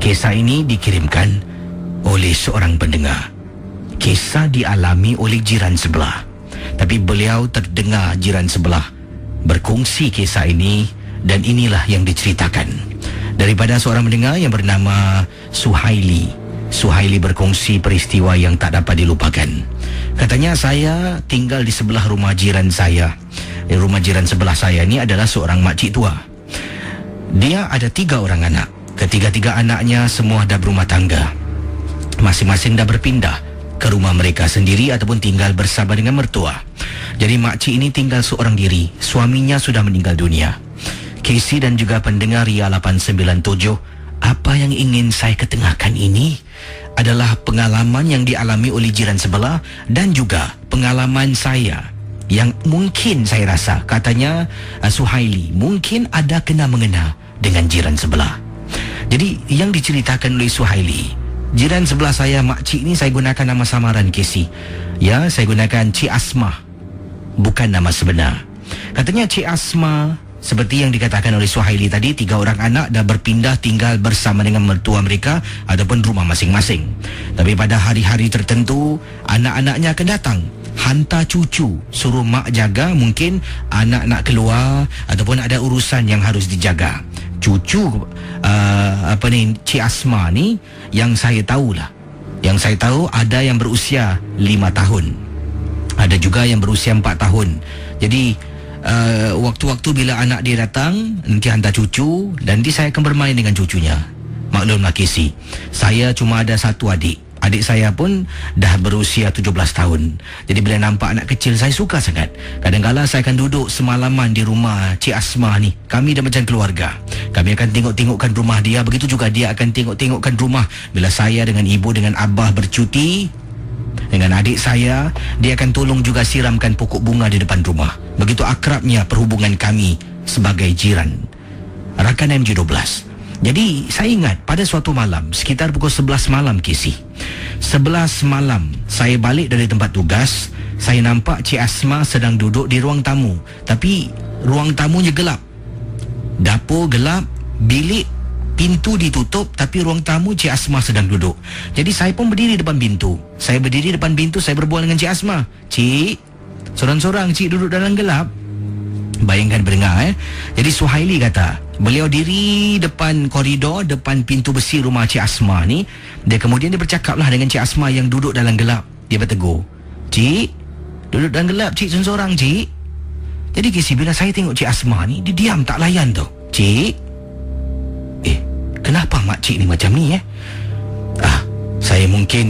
Kisah ini dikirimkan oleh seorang pendengar. Kisah dialami oleh jiran sebelah, tapi beliau terdengar jiran sebelah berkongsi kisah ini, dan inilah yang diceritakan daripada seorang pendengar yang bernama Suhaili. Suhaili berkongsi peristiwa yang tak dapat dilupakan. Katanya, saya tinggal di sebelah rumah jiran saya. Rumah jiran sebelah saya ni adalah seorang makcik tua. Dia ada 3 orang anak. Ketiga-tiga anaknya semua dah berumah tangga. Masing-masing dah berpindah ke rumah mereka sendiri ataupun tinggal bersama dengan mertua. Jadi makcik ini tinggal seorang diri. Suaminya sudah meninggal dunia. Casey dan juga pendengar Ria 897, apa yang ingin saya ketengahkan ini adalah pengalaman yang dialami oleh jiran sebelah dan juga pengalaman saya yang mungkin saya rasa, katanya Suhaili, mungkin ada kena-mengena dengan jiran sebelah. Jadi yang diceritakan oleh Suhaili, jiran sebelah saya, makcik ni saya gunakan nama samaran Casey. Ya, saya gunakan Cik Asma, bukan nama sebenar. Katanya Cik Asma, seperti yang dikatakan oleh Suhaili tadi, 3 orang anak dah berpindah tinggal bersama dengan mertua mereka ataupun rumah masing-masing. Tapi pada hari-hari tertentu, anak-anaknya akan datang, hantar cucu, suruh mak jaga. Mungkin anak nak keluar ataupun ada urusan yang harus dijaga. Cucu Cik Asma ni, yang saya tahulah, yang saya tahu ada yang berusia 5 tahun, ada juga yang berusia 4 tahun. Jadi waktu-waktu bila anak dia datang, nanti hantar cucu, dan nanti saya akan bermain dengan cucunya. Maklumlah Casey, saya cuma ada 1 adik. Adik saya pun dah berusia 17 tahun. Jadi bila nampak anak kecil, saya suka sangat. Kadang-kadang saya akan duduk semalaman di rumah Cik Asma ni. Kami dah macam keluarga. Kami akan tengok-tengokkan rumah dia. Begitu juga dia akan tengok-tengokkan rumah. Bila saya dengan ibu dengan abah bercuti dengan adik saya, dia akan tolong juga siramkan pokok bunga di depan rumah. Begitu akrabnya perhubungan kami sebagai jiran. Rakan MJ12. Jadi saya ingat pada suatu malam sekitar pukul 11 malam, Casey, 11 malam saya balik dari tempat tugas. Saya nampak Cik Asma sedang duduk di ruang tamu, tapi ruang tamunya gelap. Dapur gelap, bilik pintu ditutup, tapi ruang tamu Cik Asma sedang duduk. Jadi saya pun berdiri depan pintu. Saya berdiri depan pintu, saya berbual dengan Cik Asma. Cik, sorang-sorang cik duduk dalam gelap. Bayangkan pendengar Jadi Suhaili kata, beliau diri depan koridor, depan pintu besi rumah Cik Asma ni. Dia kemudian dia bercakaplah dengan Cik Asma yang duduk dalam gelap. Dia bertegur, "Cik, duduk dalam gelap cik sorang-sorang cik." Jadi Casey, bila saya tengok Cik Asma ni, dia diam tak layan tau. "Cik, kenapa makcik ni macam ni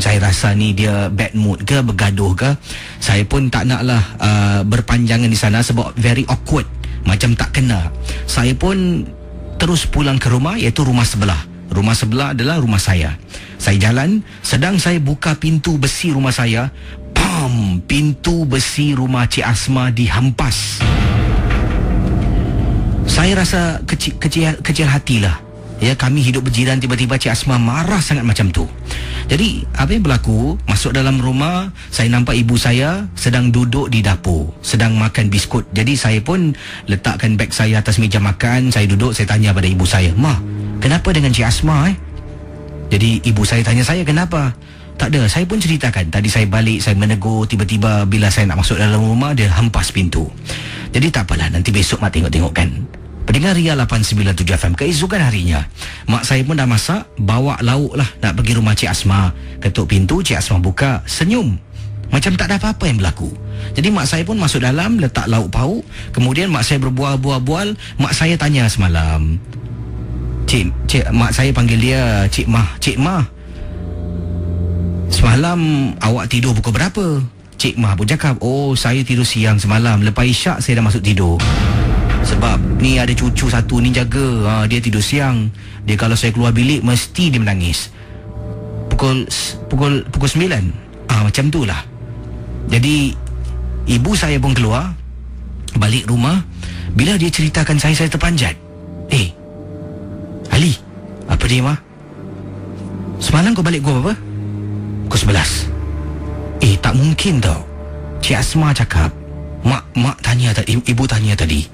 saya rasa ni dia bad mood ke, bergaduh ke." Saya pun tak naklah berpanjangan di sana sebab very awkward, macam tak kena. Saya pun terus pulang ke rumah, iaitu rumah sebelah. Rumah sebelah adalah rumah saya. Saya jalan, sedang saya buka pintu besi rumah saya, pam, pintu besi rumah Cik Asma dihempas. Saya rasa kecil hatilah. Ya, kami hidup berjiran, tiba-tiba Cik Asma marah sangat macam tu. Jadi apa yang berlaku, masuk dalam rumah, saya nampak ibu saya sedang duduk di dapur, sedang makan biskut. Jadi saya pun letakkan beg saya atas meja makan. Saya duduk, saya tanya pada ibu saya, "Ma, kenapa dengan Cik Asma?" Jadi ibu saya tanya saya, "Kenapa?" Tak ada, saya pun ceritakan. Tadi saya balik, saya menegur, tiba-tiba bila saya nak masuk dalam rumah, dia hempas pintu. Jadi tak apalah, nanti besok mak tengok-tengokkan. Pendengar Ria 897 FM, keesokan harinya, mak saya pun dah masak, bawa lauk lah nak pergi rumah Cik Asma. Ketuk pintu, Cik Asma buka, senyum, macam tak ada apa-apa yang berlaku. Jadi mak saya pun masuk dalam, letak lauk pauk. Kemudian mak saya berbual-bual. Mak saya tanya semalam, Cik, mak saya panggil dia Cik Mah, semalam awak tidur pukul berapa? Cik Mah pun cakap, "Oh, saya tidur siang semalam. Lepas isyak saya dah masuk tidur. Sebab ni ada cucu satu ni jaga, dia tidur siang. Dia kalau saya keluar bilik mesti dia menangis. Pukul 9. Macam tu lah." Jadi ibu saya pun keluar, balik rumah. Bila dia ceritakan saya terpanjat. "Ali, apa dia, Ma? Semalam kau balik pukul berapa?" "Pukul 11. Tak mungkin tau. Cik Asma cakap, Mak tanya tadi, ibu tanya tadi.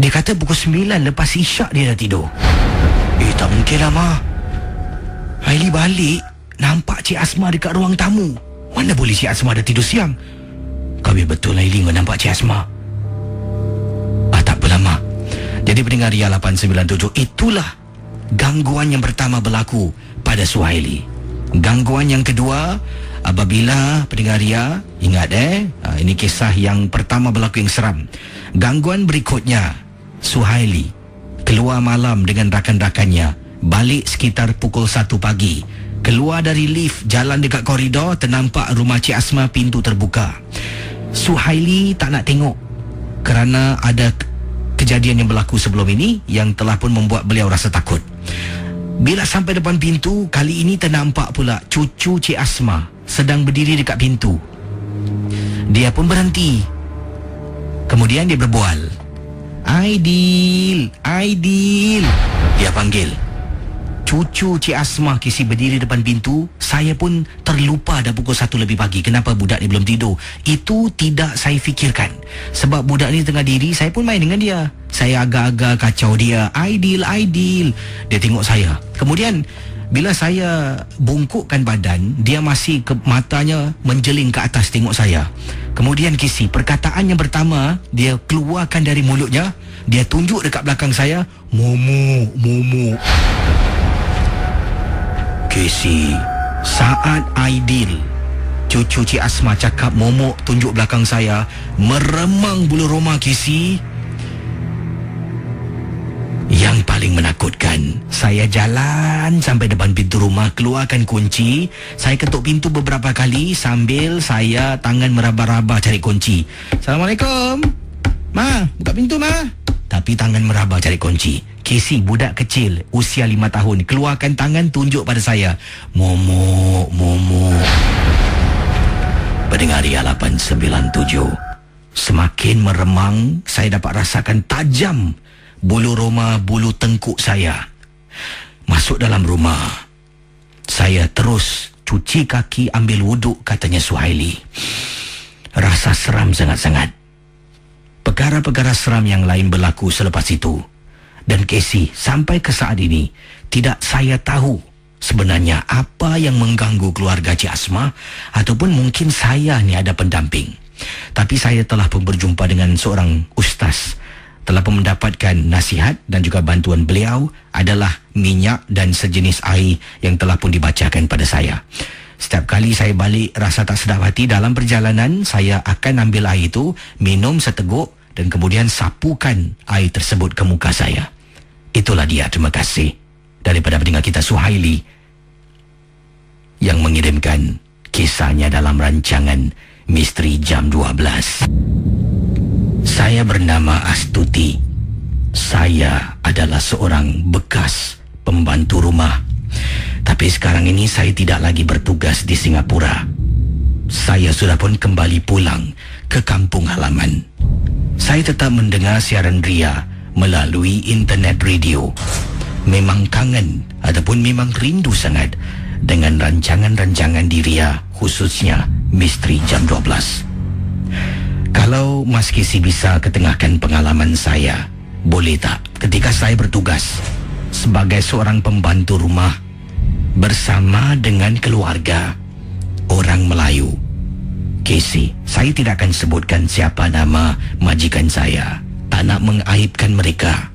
Dia kata pukul 9 lepas isyak dia dah tidur." Tak mungkin lah, Ma. Haili balik, nampak Cik Asma dekat ruang tamu. Mana boleh Cik Asma dah tidur siang? Kami betul Haili nampak Cik Asma. Tak apalah, Ma. Jadi pendengar Ria 897, itulah gangguan yang pertama berlaku pada Suhaili. Gangguan yang kedua, apabila pendengar Ria ingat ini kisah yang pertama berlaku yang seram. Gangguan berikutnya, Suhaili keluar malam dengan rakan-rakannya, balik sekitar pukul 1 pagi. Keluar dari lift, jalan dekat koridor, ternampak rumah Cik Asma pintu terbuka. Suhaili tak nak tengok kerana ada kejadian yang berlaku sebelum ini yang telah pun membuat beliau rasa takut. Bila sampai depan pintu, kali ini ternampak pula cucu Cik Asma sedang berdiri dekat pintu. Dia pun berhenti. Kemudian dia berbual. Aidil, Aidil, dia panggil. Cucu Cik Asma kisi berdiri depan pintu. Saya pun terlupa dah pukul 1 lebih pagi. Kenapa budak ni belum tidur? Itu tidak saya fikirkan. Sebab budak ni tengah diri, saya pun main dengan dia. Saya agak-agak kacau dia. Aidil, Aidil. Dia tengok saya. Kemudian bila saya bungkukkan badan, dia masih matanya menjeling ke atas tengok saya. Kemudian kisi, perkataan yang pertama dia keluarkan dari mulutnya, dia tunjuk dekat belakang saya, Momo, Momo. Kisi, saat Aidil, cucu Cik Asma cakap Momo tunjuk belakang saya, meremang bulu roma Kisi. Yang paling menakutkan, saya jalan sampai depan pintu rumah, keluarkan kunci. Saya ketuk pintu beberapa kali sambil saya tangan meraba-raba cari kunci. Assalamualaikum. Ma, buka pintu, Ma. Tapi tangan meraba cari kunci. Casey, budak kecil, usia 5 tahun, keluarkan tangan tunjuk pada saya. Momo, Momo. Pendengar Ria 897, semakin meremang, saya dapat rasakan tajam bulu roma, bulu tengkuk saya. Masuk dalam rumah, saya terus cuci kaki, ambil wuduk, katanya Suhaili. Rasa seram sangat-sangat. Perkara-perkara seram yang lain berlaku selepas itu. Dan Casey, sampai ke saat ini, tidak saya tahu sebenarnya apa yang mengganggu keluarga Cik Asma, ataupun mungkin saya ni ada pendamping. Tapi saya telah pun berjumpa dengan seorang ustaz, telah pun mendapatkan nasihat dan juga bantuan beliau adalah minyak dan sejenis air yang telah pun dibacakan pada saya. Setiap kali saya balik rasa tak sedap hati dalam perjalanan, saya akan ambil air itu, minum seteguk dan kemudian sapukan air tersebut ke muka saya. Itulah dia, terima kasih daripada pendengar kita Suhaili yang mengirimkan kisahnya dalam rancangan Misteri Jam 12. Saya bernama Astuti. Saya adalah seorang bekas pembantu rumah. Tapi sekarang ini saya tidak lagi bertugas di Singapura. Saya sudah pun kembali pulang ke kampung halaman. Saya tetap mendengar siaran Ria melalui internet radio. Memang kangen ataupun memang rindu sangat dengan rancangan-rancangan di Ria, khususnya Misteri Jam 12. Kalau Mas Kisi bisa ketengahkan pengalaman saya, boleh tak ketika saya bertugas sebagai seorang pembantu rumah bersama dengan keluarga orang Melayu. Kisi, saya tidak akan sebutkan siapa nama majikan saya, tak nak mengaibkan mereka.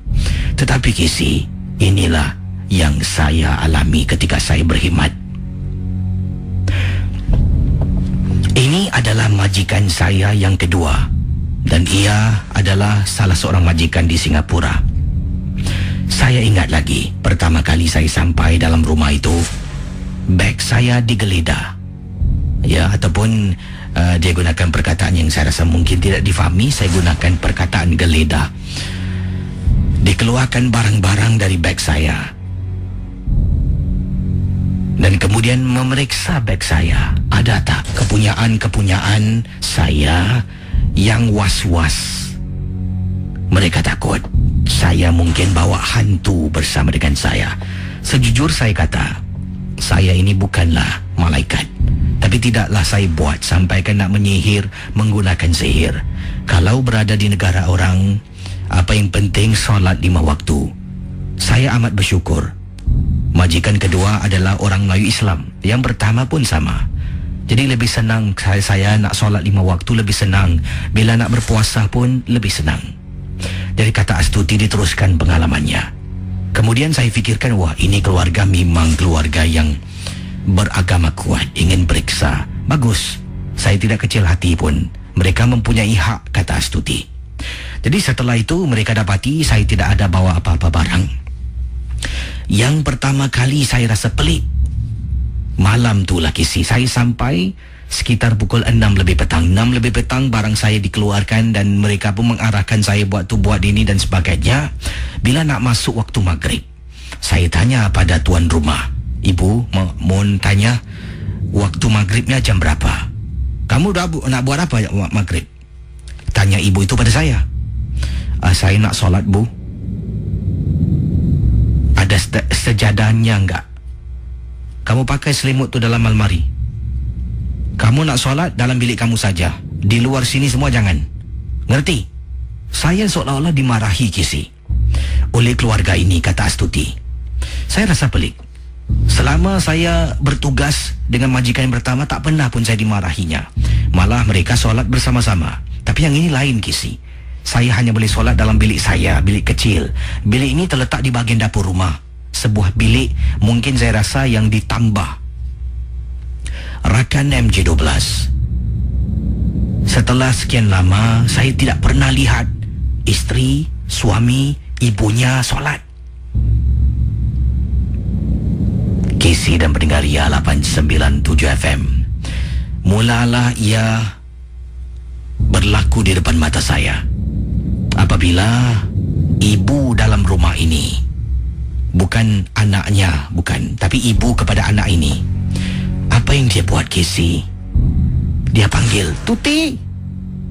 Tetapi Kisi, inilah yang saya alami ketika saya berkhidmat. Ini adalah majikan saya yang kedua, dan ia adalah salah seorang majikan di Singapura. Saya ingat lagi, pertama kali saya sampai dalam rumah itu, beg saya digeledah. Ya, ataupun dia gunakan perkataan yang saya rasa mungkin tidak difahami, saya gunakan perkataan geledah. Dikeluarkan barang-barang dari beg saya. Dan kemudian memeriksa beg saya. Ada tak kepunyaan-kepunyaan saya yang was-was? Mereka takut saya mungkin bawa hantu bersama dengan saya. Sejujur saya kata, saya ini bukanlah malaikat. Tapi tidaklah saya buat sampai nak menyihir menggunakan sihir. Kalau berada di negara orang, apa yang penting solat 5 waktu. Saya amat bersyukur. Majikan kedua adalah orang Melayu Islam. Yang pertama pun sama. Jadi lebih senang saya nak solat 5 waktu, lebih senang. Bila nak berpuasa pun lebih senang. Dari kata Astuti diteruskan pengalamannya. Kemudian saya fikirkan, wah, ini keluarga memang keluarga yang beragama kuat, ingin periksa. Bagus. Saya tidak kecil hati pun. Mereka mempunyai hak, kata Astuti. Jadi setelah itu mereka dapati saya tidak ada bawa apa-apa barang. Yang pertama kali saya rasa pelik. Malam tu lah kisi. Saya sampai sekitar pukul 6 lebih petang. 6 lebih petang barang saya dikeluarkan dan mereka pun mengarahkan saya buat tu buat ini dan sebagainya. Bila nak masuk waktu maghrib, saya tanya pada tuan rumah, ibu, mohon tanya, waktu maghribnya jam berapa? Kamu dah nak buat apa maghrib? Tanya ibu itu pada saya. Saya nak solat, bu. Ada sejadahnya enggak? Kamu pakai selimut tu dalam almari. Kamu nak solat dalam bilik kamu saja. Di luar sini semua jangan. Ngerti? Saya seolah-olah dimarahi kisi oleh keluarga ini, kata Astuti. Saya rasa pelik. Selama saya bertugas dengan majikan yang pertama, tak pernah pun saya dimarahinya. Malah mereka solat bersama-sama. Tapi yang ini lain kisi. Saya hanya boleh solat dalam bilik saya, bilik kecil. Bilik ini terletak di bahagian dapur rumah. Sebuah bilik mungkin saya rasa yang ditambah. Rakan MJ12. Setelah sekian lama, saya tidak pernah lihat isteri, suami, ibunya solat. KC dan pendengar Ria 897 FM. Mulalah ia berlaku di depan mata saya. Apabila ibu dalam rumah ini, bukan anaknya, bukan, tapi ibu kepada anak ini, apa yang dia buat, KC? Dia panggil, Tuti,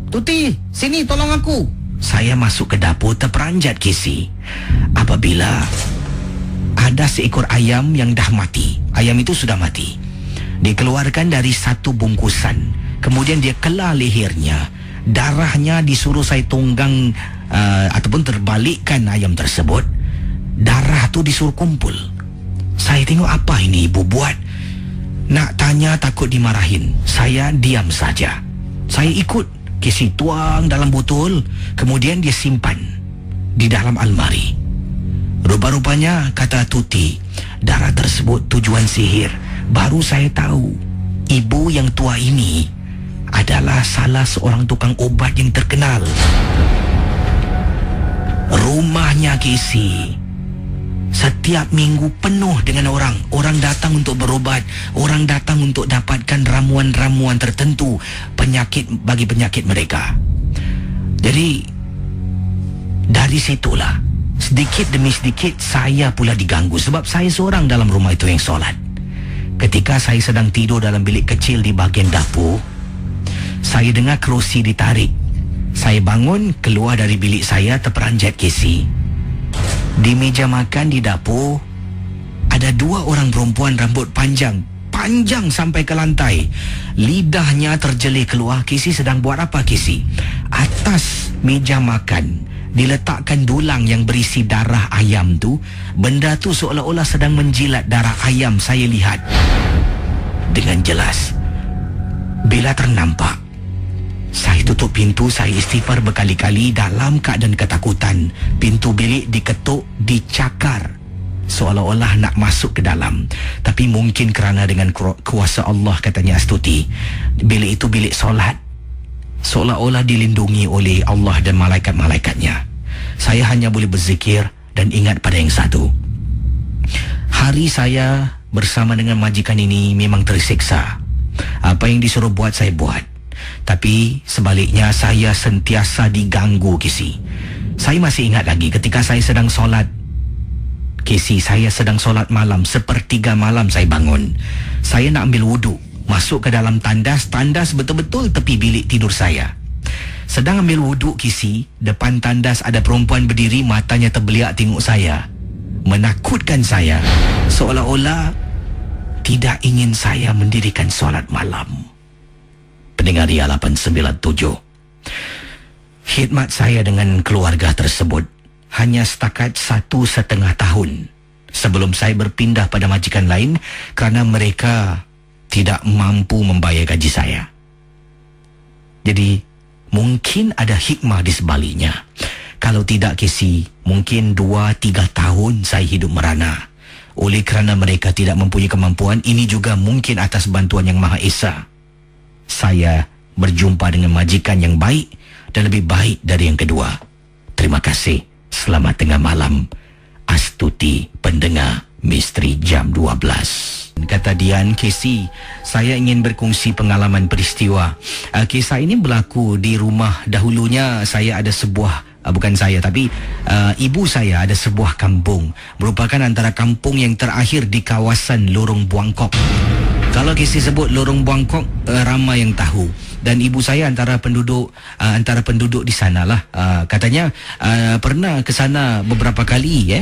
Tuti, sini tolong aku. Saya masuk ke dapur terperanjat, KC. Apabila ada seekor ayam yang dah mati. Ayam itu sudah mati. Dikeluarkan dari satu bungkusan. Kemudian dia kelar lehernya. Darahnya disuruh saya tunggang ataupun terbalikkan ayam tersebut. Darah tu disuruh kumpul. Saya tengok, apa ini ibu buat? Nak tanya takut dimarahin. Saya diam saja. Saya ikut. Kisi tuang dalam botol. Kemudian dia simpan di dalam almari. Rupa-rupanya, kata Tuti, darah tersebut tujuan sihir. Baru saya tahu, ibu yang tua ini adalah salah seorang tukang obat yang terkenal. Rumahnya Kisi setiap minggu penuh dengan orang. Orang datang untuk berobat. Orang datang untuk dapatkan ramuan-ramuan tertentu bagi penyakit mereka. Jadi dari situlah sedikit demi sedikit saya pula diganggu. Sebab saya seorang dalam rumah itu yang solat. Ketika saya sedang tidur dalam bilik kecil di bahagian dapur, saya dengar kerusi ditarik. Saya bangun, keluar dari bilik saya terperanjat, Casey. Di meja makan di dapur ada dua orang perempuan rambut panjang sampai ke lantai. Lidahnya terjelir keluar. Casey sedang buat apa, Casey? Atas meja makan diletakkan dulang yang berisi darah ayam tu. Benda tu seolah-olah sedang menjilat darah ayam. Saya lihat dengan jelas. Bila ternampak, saya tutup pintu. Saya istighfar berkali-kali dalam keadaan ketakutan. Pintu bilik diketuk, dicakar, seolah-olah nak masuk ke dalam. Tapi mungkin kerana dengan kuasa Allah, katanya Astuti, bilik itu bilik solat, seolah-olah dilindungi oleh Allah dan malaikat-malaikatnya. Saya hanya boleh berzikir dan ingat pada yang satu. Hari saya bersama dengan majikan ini memang tersiksa. Apa yang disuruh buat, saya buat. Tapi sebaliknya saya sentiasa diganggu, Kisi. Saya masih ingat lagi ketika saya sedang solat, Kisi, saya sedang solat malam. 1/3 malam saya bangun. Saya nak ambil wuduk, masuk ke dalam tandas. Tandas betul-betul tepi bilik tidur saya. Sedang ambil wuduk, Kisi, depan tandas ada perempuan berdiri, matanya terbeliak tengok saya, menakutkan saya, seolah-olah tidak ingin saya mendirikan solat malam. Pendengar Ria 897, khidmat saya dengan keluarga tersebut hanya setakat 1,5 tahun sebelum saya berpindah pada majikan lain kerana mereka tidak mampu membayar gaji saya. Jadi, mungkin ada hikmah di sebaliknya. Kalau tidak, Casey, mungkin 2-3 tahun saya hidup merana. Oleh kerana mereka tidak mempunyai kemampuan, ini juga mungkin atas bantuan Yang Maha Esa. Saya berjumpa dengan majikan yang baik dan lebih baik dari yang kedua. Terima kasih. Selamat tengah malam. Astuti, pendengar Misteri Jam 12. Kata Dian, Casey, saya ingin berkongsi pengalaman peristiwa. Kisah ini berlaku di rumah. Dahulunya saya ada sebuah, bukan saya tapi ibu saya ada sebuah kampung. Merupakan antara kampung yang terakhir di kawasan Lorong Buangkok. Kalau Casey sebut Lorong Buangkok, ramai yang tahu. Dan ibu saya antara penduduk di sanalah. Katanya pernah ke sana beberapa kali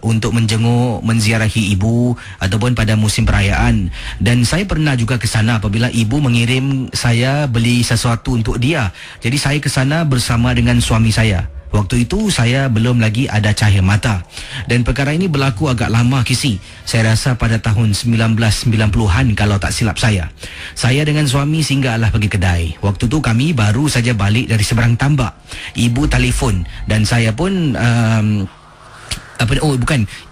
untuk menjenguk, menziarahi ibu ataupun pada musim perayaan. Dan saya pernah juga ke sana apabila ibu mengirim saya beli sesuatu untuk dia. Jadi saya ke sana bersama dengan suami saya. Waktu itu saya belum lagi ada cahaya mata. Dan perkara ini berlaku agak lama, Kisi. Saya rasa pada tahun 1990-an kalau tak silap saya. Saya dengan suami singgahlah pergi kedai. Waktu tu kami baru saja balik dari seberang tambak. Ibu telefon dan saya pun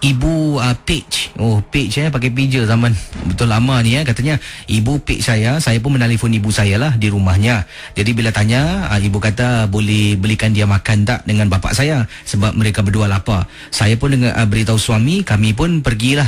ibu Page. Page pakai pager zaman betul lama ni katanya ibu Page saya pun menelefon ibu saya lah di rumahnya. Jadi bila tanya, ibu kata boleh belikan dia makan tak dengan bapa saya sebab mereka berdua lapar. Saya pun beritahu suami, kami pun pergilah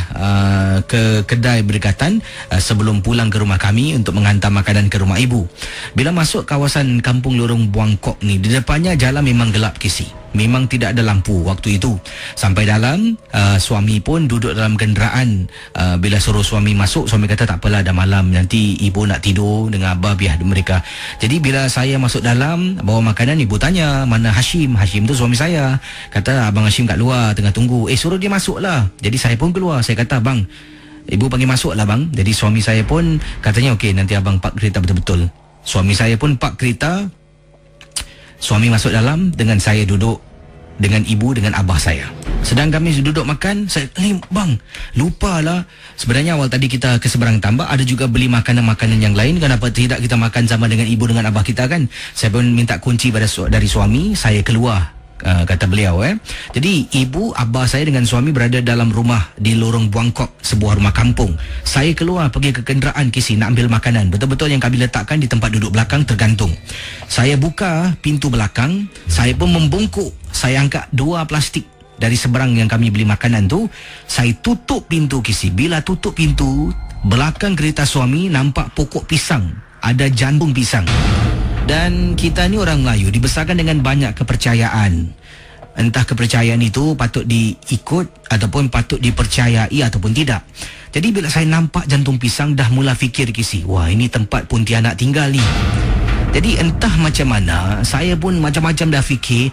ke kedai berdekatan sebelum pulang ke rumah kami untuk menghantar makanan ke rumah ibu. Bila masuk kawasan kampung Lorong Buangkok ni, di depannya jalan memang gelap, Kisi. Memang tidak ada lampu waktu itu. Sampai dalam, suami pun duduk dalam kenderaan. Bila suruh suami masuk, suami kata tak apalah, dah malam, nanti ibu nak tidur dengan abah, biar mereka. Jadi bila saya masuk dalam bawa makanan, ibu tanya mana Hashim. Hashim tu suami saya. Kata abang Hashim kat luar tengah tunggu. Suruh dia masuk lah. Jadi saya pun keluar. Saya kata bang, ibu panggil masuk lah bang. Jadi suami saya pun katanya okey, nanti abang park kereta betul-betul. Suami saya pun park kereta. Suami masuk dalam dengan saya duduk dengan ibu dengan abah saya. Sedang kami duduk makan, saya bang, lupalah. Sebenarnya awal tadi kita ke seberang tambak, ada juga beli makanan-makanan yang lain. Kenapa tidak kita makan sama dengan ibu dengan abah kita kan? Saya pun minta kunci dari suami, saya keluar. Kata beliau Jadi ibu, abah saya dengan suami berada dalam rumah di Lorong Buangkok, sebuah rumah kampung. Saya keluar pergi ke kenderaan, Kisi, nak ambil makanan. Betul-betul yang kami letakkan di tempat duduk belakang tergantung. Saya buka pintu belakang, saya pun membungkuk. Saya angkat 2 plastik dari seberang yang kami beli makanan tu. Saya tutup pintu, Kisi. Bila tutup pintu, belakang kereta suami nampak pokok pisang. Ada jantung pisang. Dan kita ni orang Melayu dibesarkan dengan banyak kepercayaan. Entah kepercayaan itu patut diikut ataupun patut dipercayai ataupun tidak. Jadi bila saya nampak jantung pisang, dah mula fikir, Kisi, wah ini tempat Pontianak tinggal ni. Jadi entah macam mana, saya pun macam-macam dah fikir.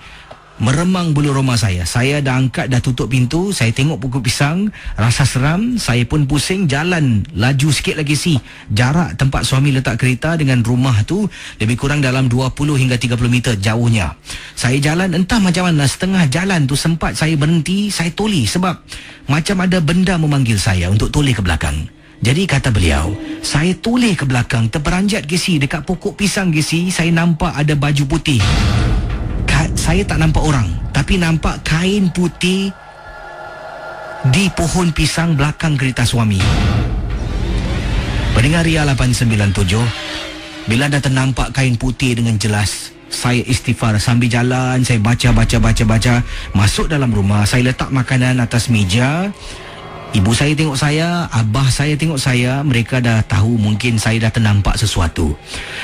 Meremang bulu roma saya. Saya dah angkat, dah tutup pintu. Saya tengok pokok pisang, rasa seram. Saya pun pusing, jalan laju sikit lagi sih. Jarak tempat suami letak kereta dengan rumah tu lebih kurang dalam 20 hingga 30 meter jauhnya. Saya jalan, entah macam mana, setengah jalan tu sempat saya berhenti. Saya toleh sebab macam ada benda memanggil saya untuk toleh ke belakang. Jadi kata beliau, saya toleh ke belakang, terperanjat, Gesi, dekat pokok pisang, Gesi. Saya nampak ada baju putih. Saya tak nampak orang, tapi nampak kain putih di pohon pisang belakang kereta suami. Pendengar Ria 897, bila dah ternampak kain putih dengan jelas, saya istighfar sambil jalan. Saya baca. Masuk dalam rumah, saya letak makanan atas meja. Ibu saya tengok saya, abah saya tengok saya. Mereka dah tahu mungkin saya dah ternampak sesuatu.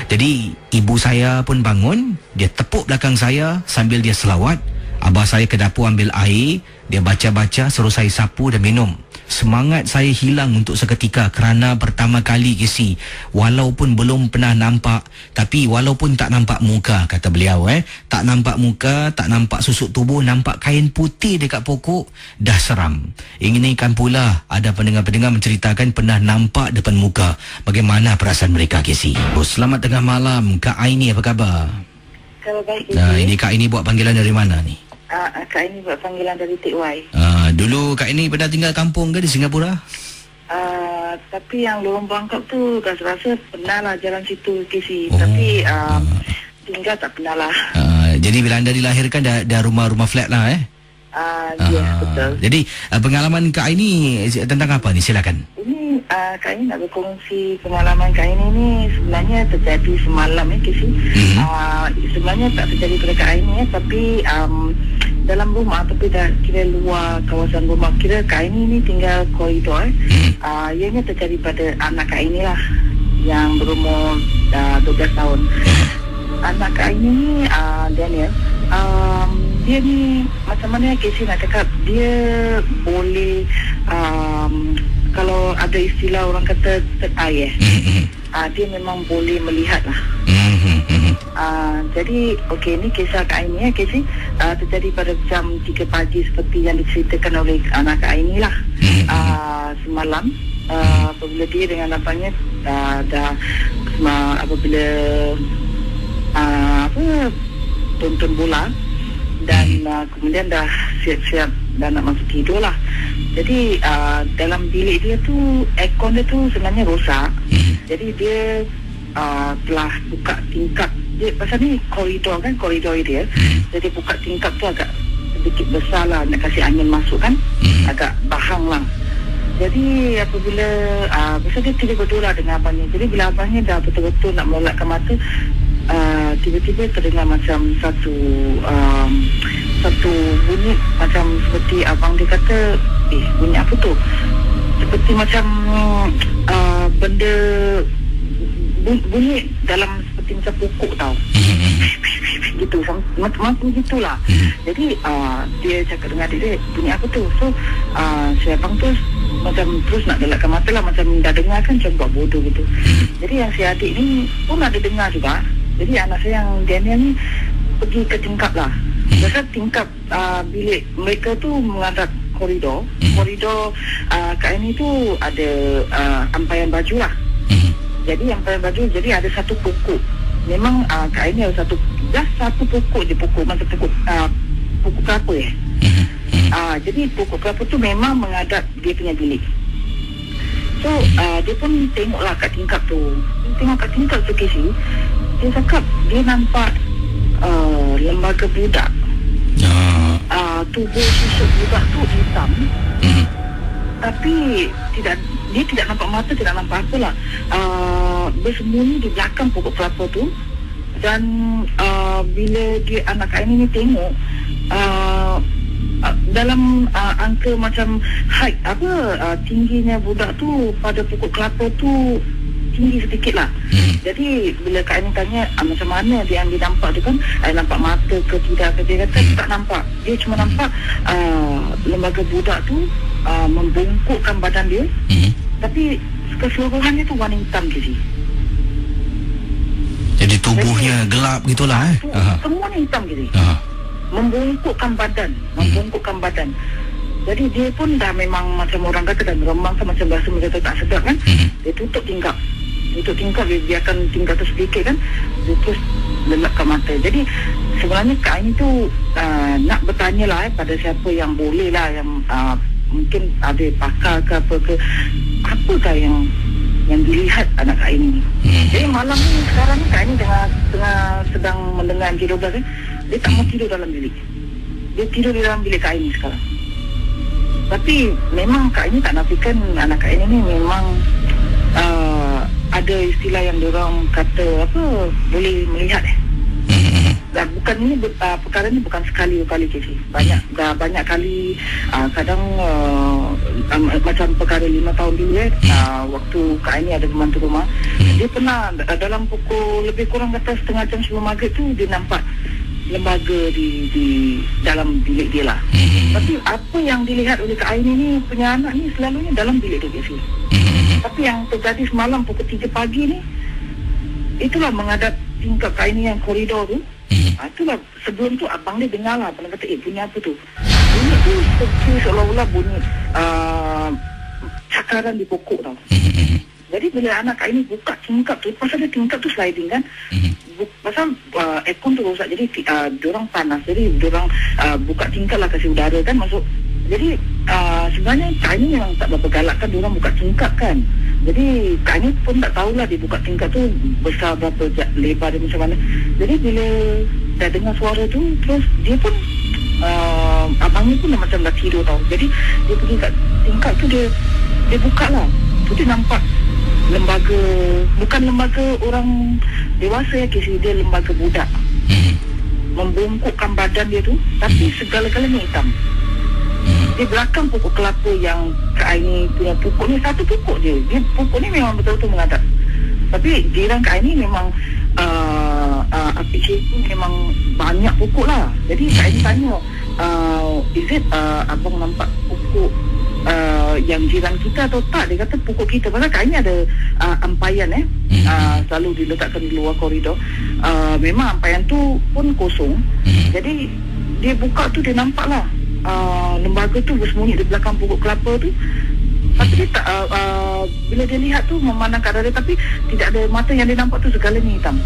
Jadi ibu saya pun bangun. Dia tepuk belakang saya sambil dia selawat. Abah saya ke dapur ambil air. Dia baca-baca, suruh saya sapu dan minum. Semangat saya hilang untuk seketika kerana pertama kali, Kisi, walaupun belum pernah nampak, tapi walaupun tak nampak muka, kata beliau, tak nampak muka, tak nampak susuk tubuh, nampak kain putih dekat pokok, dah seram. Ini kan pula ada pendengar-pendengar menceritakan pernah nampak depan muka. Bagaimana perasaan mereka, Kisi? Selamat tengah malam, Kak Aini, apa khabar? Khabar baik, Nah, ini Kak Aini buat panggilan dari mana ni? Kak Aini buat panggilan dari TY. Dulu Kak Aini pernah tinggal kampung ke di Singapura? Tapi yang Lorong Bangkok tu rasa pernah lah jalan situ KC. Tapi tinggal tak pernah lah. Jadi bila anda dilahirkan dah rumah flat lah Yes, betul. Jadi pengalaman Kak Aini tentang apa ni? Silakan. Ini Kak Aini nak berkongsi pengalaman Kak Aini ni sebenarnya terjadi semalam KC. Sebenarnya tak terjadi pada Kak Aini tapi dalam rumah tapi dah kira luar kawasan rumah. Kira Kak Aini ni tinggal koridor. Ianya terjadi pada anak Kak Aini lah yang berumur 12 tahun. Anak Kak Aini ni Daniel, dia ni macam mana Casey nak cakap, dia boleh kalau ada istilah orang kata third eye dia memang boleh melihat lah. Jadi ni kisah Kak Aini Casey terjadi pada jam 3 pagi seperti yang diceritakan oleh anak Kak Aini lah. Semalam apabila dia dengan abangnya apabila tonton bola dan kemudian dah siap-siap dan nak masuk tidur lah. Jadi dalam bilik dia tu aircon dia tu sebenarnya rosak. Jadi dia telah buka tingkap dia, pasal ni koridor dia. Jadi buka tingkap tu agak sedikit besar lah, nak kasih angin masuk kan, agak bahang lah. Jadi apabila pasal dia tidur berdua lah dengan abangnya. Jadi bila abangnya dah betul-betul nak melolakkan mata, tiba-tiba terdengar macam satu bunyi macam seperti abang dia kata, bunyi apa tu? Seperti macam benda bunyi dalam seperti macam pokok tau. Gitu, macam gitulah. Jadi dia cakap dengan dia, bunyi apa tu? So si abang tu macam terus nak gelakkan mata lah, macam dah dengar kan, macam buat bodoh gitu. Jadi yang si adik ni pun ada dengar juga. Jadi anak saya yang Daniel ni pergi ke tingkap lah. Biasa tingkap bilik mereka tu menghadap koridor. Koridor Kak Aini tu ada ampaian baju lah. Jadi ampaian baju, jadi ada satu pokok. Memang Kak Aini ada satu pokok je, pokok macam pokok kelapa jadi pokok kelapa tu memang menghadap dia punya bilik. So dia pun tengoklah kat tingkap tu. Tengok kat tingkap tu Casey, dia cakap dia nampak lembaga budak. Tubuh susuk budak tu hitam. Tapi dia tidak nampak mata, tidak nampak apalah. Bersembunyi di belakang pokok kelapa tu. Dan bila dia anak Kak Aini ni tengok dalam angka macam height tingginya budak tu pada pokok kelapa tu tinggi sedikit lah. Jadi bila Kak Aini tanya macam mana dia yang nampak tu kan, nampak mata ke tidak ke, dia kata tak nampak. Dia cuma nampak lembaga budak tu membungkukkan badan dia, tapi keseluruhannya tu warna hitam je. Jadi tubuhnya gelap gitulah Semuanya hitam je. Membungkukkan badan. Jadi dia pun dah memang macam orang kata dah meremang macam bahasa mereka tak sedap kan. Dia tutup tingkap, dia biarkan tingkap tu sedikit kan, dia terus lelapkan mata. Jadi sebenarnya Kak Aini tu nak bertanya lah pada siapa yang boleh lah, yang mungkin ada pakar ke apa ke, apakah yang dilihat anak Kak Aini ni. Jadi malam ni sekarang ni Kak Aini tengah sedang mendengar M13 kan. Dia tak mau tidur dalam bilik. Dia tidur di dalam bilik Kak Aini sekarang. Tapi memang Kak Aini tak nafikan anak Kak Aini ni memang ada istilah yang diorang kata boleh melihat dan bukan ini perkara ni bukan sekali dua kali Casey. Banyak kali, kadang macam perkara 5 tahun dulu waktu Kak Aini ada pembantu rumah, dia pernah dalam pukul lebih kurang kata setengah jam sebelum maghrib tu dia nampak lembaga di dalam bilik dia lah. Tapi apa yang dilihat oleh Kak Aini ni punya anak ni selalunya dalam bilik dia Casey. Tapi yang terjadi semalam pukul 3 pagi ni, itulah menghadap tingkap Kak Aini yang koridor tu. Itulah sebelum tu abang dia dengar lah, pernah kata bunyi apa tu. Bunyi tu seperti seolah-olah bunyi cakaran di pokok tau. Jadi bila anak Kak Aini buka tingkap tu, pasal dia tingkap tu sliding kan, pasal aircon tu rosak, jadi diorang panas, jadi diorang buka tingkap lah, kasih udara kan masuk. Jadi sebenarnya Kak Aini memang tak berapa galak kan, diorang buka tingkap kan. Jadi Kak Aini pun tak tahulah dia buka tingkap tu besar berapa, lebar dia macam mana. Jadi bila dah dengar suara tu, terus dia pun abangnya pun macam dah tidur tau. Jadi dia pergi kat tingkap tu, dia buka lah. Tu dia nampak lembaga, bukan lembaga orang dewasa ya Casey, dia lembaga budak. Membungkukkan badan dia tu, tapi segala-galanya hitam. Di belakang pokok kelapa yang Kak Aini punya pokok ni, satu pokok je. Dia pokok ni memang betul-betul menghadap. Tapi jiran Kak Aini memang apik tu memang banyak pokok lah. Jadi Kak Aini tanya, is it abang nampak pokok yang jiran kita atau tak? Dia kata pokok kita. Pasal Kak Aini ada ampayan selalu diletakkan di luar koridor. Memang ampayan tu pun kosong. Jadi dia buka tu, dia nampak lah lembaga tu bersembunyi di belakang pokok kelapa tu. Tapi dia tak, bila dia lihat tu memandang kat dada, tapi tidak ada mata, yang dia nampak tu segalanya hitam.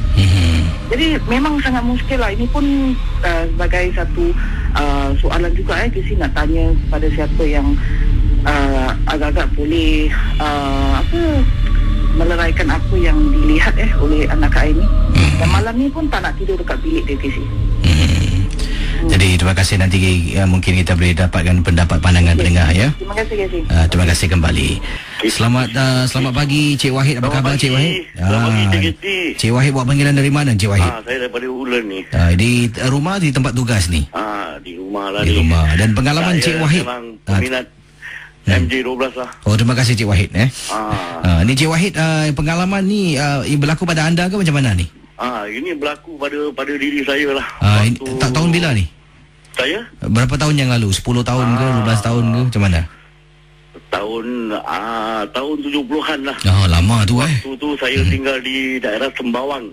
Jadi memang sangat muskil lah. Ini pun sebagai satu soalan juga Casey nak tanya pada siapa yang agak-agak boleh meleraikan apa yang dilihat oleh anak Kak Aini. Dan malam ni pun tak nak tidur dekat bilik dia Casey. Jadi terima kasih, nanti mungkin kita boleh dapatkan pendapat pandangan pendengar ya. Terima kasih Casey. Terima kasih kembali. Selamat pagi Cik Wahid, apa khabar Cik Wahid? Selamat pagi Cik Wahid buat panggilan dari mana Cik Wahid? Saya daripada Ulen ni. Di rumah, di tempat tugas ni? Di rumah lah di rumah. Dan pengalaman Cik Wahid? Memang peminat MJ12 lah. Oh, terima kasih Cik Wahid ni Cik Wahid, pengalaman ni berlaku pada anda ke macam mana ni? Ini berlaku pada diri saya lah. Tak tahun bila ni? Saya? Berapa tahun yang lalu? 10 tahun ke? 12 tahun ke? Macam mana? Tahun 70-an lah. Lama tu Waktu tu saya tinggal di daerah Sembawang.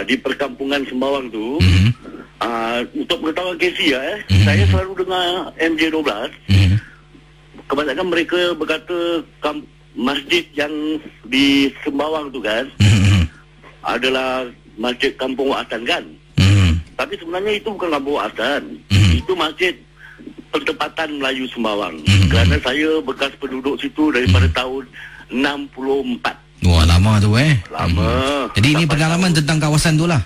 Di perkampungan Sembawang tu. Untuk pengetahuan Casey saya selalu dengar MJ12. Kebanyakan mereka berkata masjid yang di Sembawang tu kan adalah masjid Kampung Wak Hassan kan. Tapi sebenarnya itu bukan Kampung Wak Hassan. Itu masjid Pertempatan Melayu Sembawang. Kerana saya bekas penduduk situ daripada tahun 64. Wah, lama tu Lama. Jadi ini pengalaman tentang kawasan tu lah.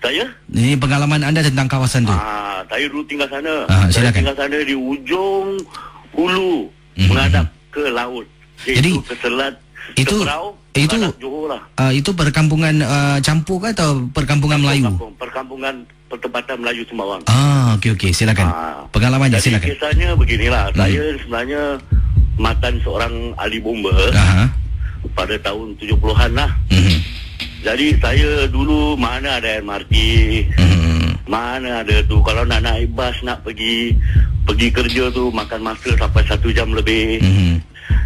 Saya? Ini pengalaman anda tentang kawasan tu. Saya dulu tinggal sana. Silakan. Saya tinggal sana di ujung hulu menghadap ke laut. Jadi ke selat, itu Johor lah. Itu perkampungan campur ke atau perkampungan Melayu? Perkampungan Pertempatan Melayu Sembawang. Okey, silakan. Pengalamannya silakan. Kisahnya beginilah. Saya sebenarnya mantan seorang ahli bomba pada tahun 70-an lah. Jadi saya dulu mana ada MRT, mana ada tu, kalau nak naik bas, nak pergi kerja tu makan masa sampai 1 jam lebih.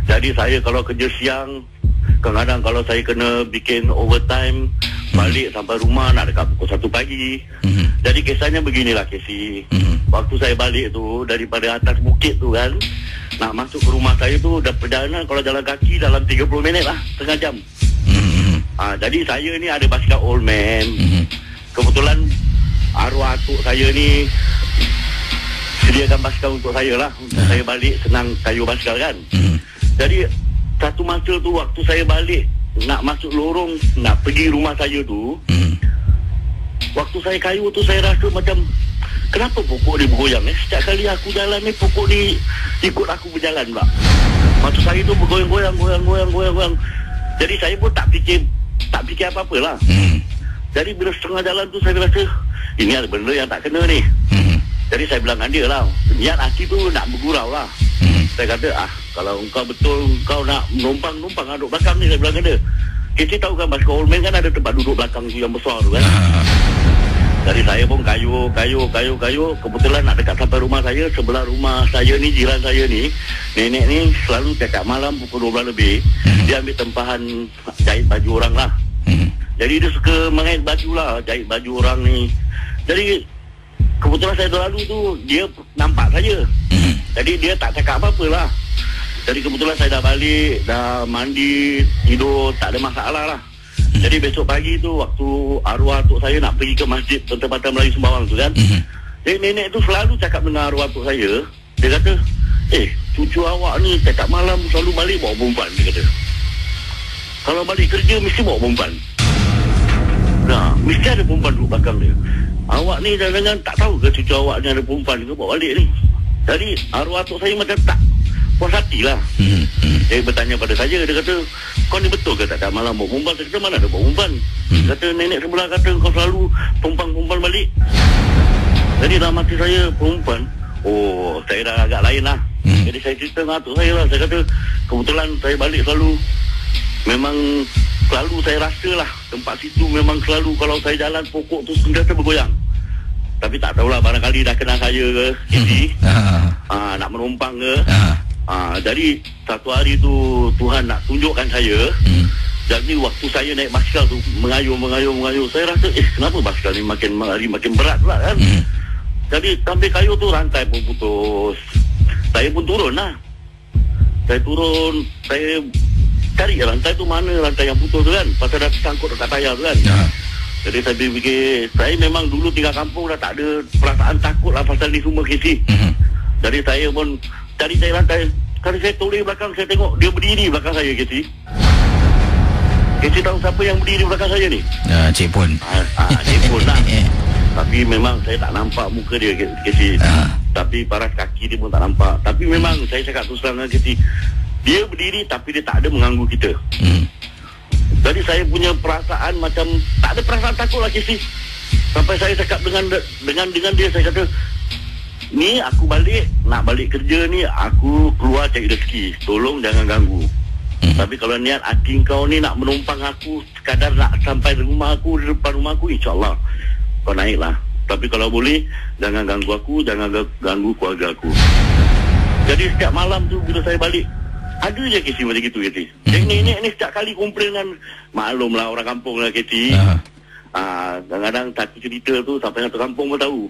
Jadi saya kalau kerja siang, kadang-kadang kalau saya kena bikin overtime, balik sampai rumah nak dekat pukul 1 pagi. Jadi kisahnya beginilah Casey. Waktu saya balik tu daripada atas bukit tu kan, nak masuk ke rumah saya tu dah perjalanan, kalau jalan kaki dalam 30 minit lah, setengah jam. Jadi saya ni ada basikal old man. Kebetulan arwah atuk saya ni sediakan basikal untuk saya lah, untuk saya balik senang kayu basikal kan. Jadi satu masa tu waktu saya balik nak masuk lorong nak pergi rumah saya tu, waktu saya kayu tu saya rasa macam kenapa pokok ni bergoyang setiap kali aku jalan ni pokok ni ikut aku berjalan pula. Maksud saya tu bergoyang-goyang. Jadi saya pun tak fikir apa-apa lah. Jadi bila setengah jalan tu saya rasa ini ada benda yang tak kena ni. Jadi saya bilang dengan dia lah, niat hati tu nak bergurau lah. Saya kata kalau engkau betul engkau nak numpang duduk belakang ni, saya bilang dengan dia. Kita tahu kan basikal old man kan ada tempat duduk belakang tu yang besar tu kan. Jadi saya pun kayu. Kebetulan nak dekat sampai rumah saya. Sebelah rumah saya ni, jiran saya ni, nenek ni selalu cakap malam pukul 12 lebih dia ambil tempahan jahit baju orang lah. Jadi dia suka mengait baju lah, jahit baju orang ni. Jadi kebetulan saya lalu tu dia nampak saya. Jadi dia tak cakap apa-apa lah. Jadi kebetulan saya dah balik, dah mandi, tidur, tak ada masalah lah. Jadi besok pagi tu waktu arwah atuk saya nak pergi ke masjid Tempatan Melayu Sembawang tu kan, jadi nenek tu selalu cakap dengan arwah atuk saya. Dia kata, cucu awak ni setiap malam selalu balik bawa perempuan. Dia kata, kalau balik kerja mesti bawa perempuan. Nah, mesti ada perempuan duduk belakang dia. Awak ni jangan tak tahu ke cucu awak ni ada perempuan ke bawa balik ni. Jadi arwah atuk saya macam tak puas hati lah. Dia bertanya pada saya, dia kata, kau ni betul ke tak malam bawa perempuan? Saya kata, mana ada bawa perempuan. Kata nenek sebelah kata kau selalu perempuan balik. Jadi dalam hati saya, perempuan, saya dah agak lain lah. Jadi saya cerita dengan atuk saya lah. Saya kata, kebetulan saya balik selalu, memang selalu saya rasa lah tempat situ memang selalu kalau saya jalan pokok tu sentiasa bergoyang. Tapi tak tahulah, barangkali dah kenal saya ke nak menumpang ke. Jadi satu hari tu Tuhan nak tunjukkan saya. Jadi waktu saya naik basikal tu mengayuh, saya rasa kenapa basikal ni makin hari makin berat pula kan. Jadi sampai kayu tu rantai pun putus. Saya pun turun lah. Saya cari rantai tu, mana rantai yang putus tu kan, pasal dah sangkut dekat tayar tu kan. Jadi saya fikir, saya memang dulu tinggal kampung dah tak ada perasaan takut lah pasal ni semua KC. Jadi saya pun cari rantai. Kalau saya toleh belakang, saya tengok dia berdiri belakang saya KC. KC tahu siapa yang berdiri belakang saya ni? Cik Pun. Cik Pun lah. Tapi memang saya tak nampak muka dia KC. Tapi paras kaki dia pun tak nampak. Tapi memang saya cakap terus terang dengan KC, dia berdiri tapi dia tak ada mengganggu kita. Jadi saya punya perasaan macam tak ada perasaan takut lah KC. Sampai saya cakap dengan dia, saya kata, ni aku nak balik kerja ni, aku keluar cari rezeki, tolong jangan ganggu. Tapi kalau niat hati kau ni nak menumpang aku, sekadar nak sampai rumah aku, di depan rumah aku, insyaAllah kau naiklah. Tapi kalau boleh, jangan ganggu aku, jangan ganggu keluarga aku. Jadi setiap malam tu bila saya balik, ada je KC macam gitu KC. Nenek ni setiap kali komplain kan, maklumlah orang kampung lah KC. Kadang-kadang satu cerita tu sampai satu kampung pun tahu.